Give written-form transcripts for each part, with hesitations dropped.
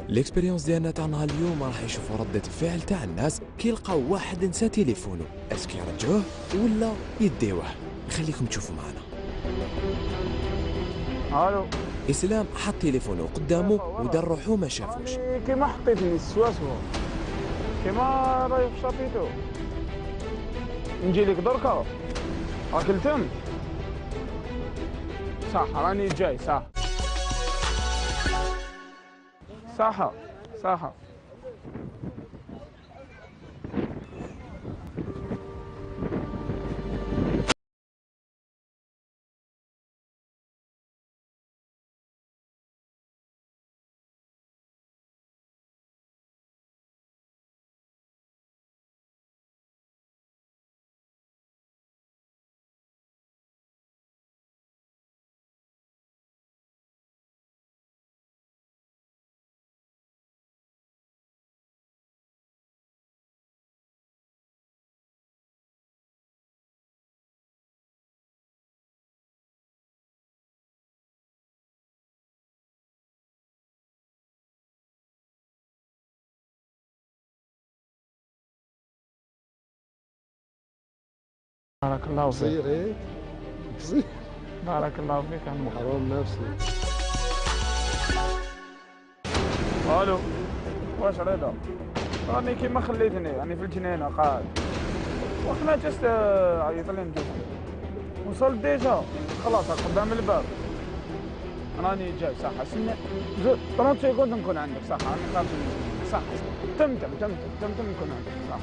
ليكسبيريونس ديالنا تاع نهار اليوم راح يشوفوا ردة الفعل تاع الناس كي يلقاو واحد نسى تليفونه، اسكو يرجعوه ولا يديوه. نخليكم تشوفوا معنا. الو. اسلام حط تليفونه قدامه ودار روحو ما شافوش. كيما حطيتني السواسو كيما راهي في شابيتو. نجي لك دركا راك التم. صح راني جاي. صح صح صح. بارك الله فيك. قصير هيك قصير. بارك الله فيك عمو. حرام نفسي. الو. واش رضا؟ راني كيما خليتني يعني في الجنينه قاعد. وقت ما جست عيط لي نجي. وصلت ديجا خلاص قدام الباب. راني جاي. صح استنى 30 سكوند نكون عندك. صح راني خارج من الجنينة. صح تم نكون عندك. صح.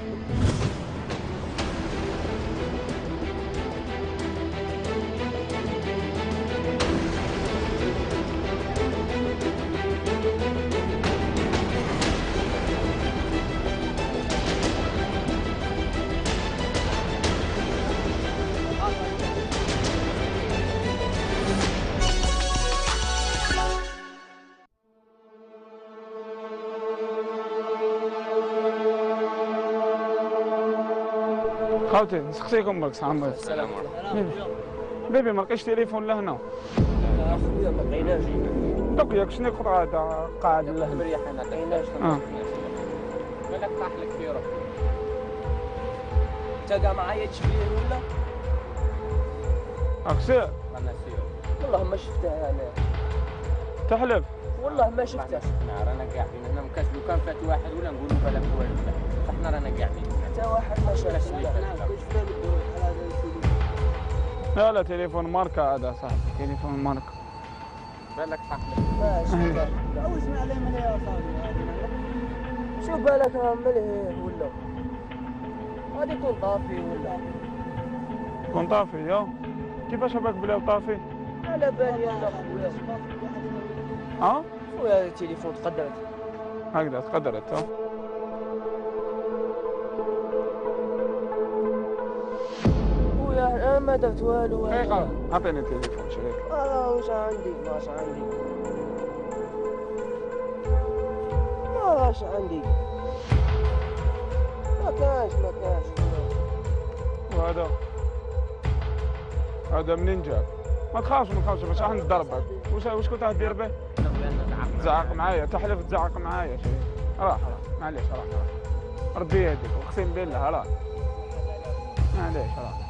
خاوتي نسقسيكم برك صحاب. السلام عليكم. بيبي ما لقيتش تليفون لهنا. اخويا ما لقيناش. دوك ياك شنو قاعد لهنا. مريح ما لقيناش. بالك طاح لك في روحك. انت كاع معايا تشبيه ولا؟ اكسير. انا سير. والله ما شفتها انا. تحلف؟ والله ما شفتها. رانا قاعدين هنا مكاش لو كان فات واحد ولا نقولوا بالك هو اللي فات. احنا رانا قاعدين. حتى واحد ما شافش. لا تليفون ماركة هذا صاحبي. تليفون ماركة. بالك طاح لك. ماشي. اسمع عليه مليح يا صاحبي. شوف بالك راه ملهي ولا؟ غادي يكون طافي ولا؟ يكون طافي يا؟ كيفاش باك بلا طافي؟ على بالي انا خويا. خويا التليفون تقدرت. هكذا تقدرت ها؟ خويا انا ما درت والو. دقيقة عطيني التليفون شريك. واش عندي؟ ماش عندي. ماش عندي. ما كاش. وهذا منين جاك؟ ما تخافش باش راح نضربك. واش كنت دير به؟ تزعق معايا. تحلف تزعق معايا شريك. راح معليش راح. ربي يهديك اقسم بالله راح. معليش راح.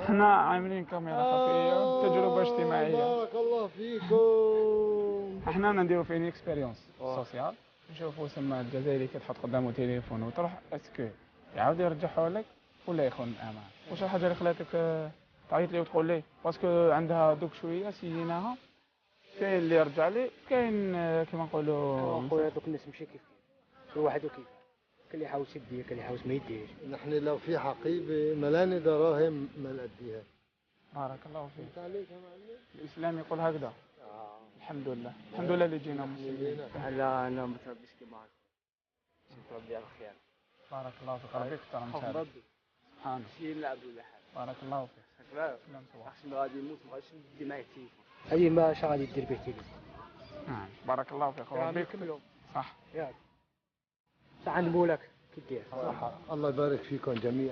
احنا عاملين كاميرا خفيه تجربه اجتماعيه. بارك الله فيكم. احنا نديرو فين اكسبيريونس سوسيال. نشوفوا سما الجزائري كي تحط قدامه تليفون وتروح اسكو يعاود يرجعه لك ولا يخون الامان. واش الحاجه اللي خلاتك تعيط لي وتقول لي باسكو عندها دوك شويه سيناها. كاين اللي يرجع لي كاين كيما نقولوا خويا دوك الناس ماشي كيف كل واحد وكيف. كل اللي يحاول يديه كل اللي يحاول ما يديهش. نحن لو في حقيبه ملاني دراهم ما نأديها. بارك الله فيك. عليك يا معلم. الاسلام يقول هكذا. الحمد لله اللي جينا مسلمين. لا انا متربيش كيما هكا. متربي على الخير. بارك الله فيك. ربي يكثر من شر. ربي سبحانه. شي نلعب ولا حاجه. بارك الله فيك. شكرا. شنو غادي يموت ما غاديش ندي معاه التليفون. هذه ما شا غادي دير به التليفون. نعم بارك الله فيك. ربي يكملوا. صح. ياك. صح عند مولك كي دير. الله يبارك فيكم جميعا.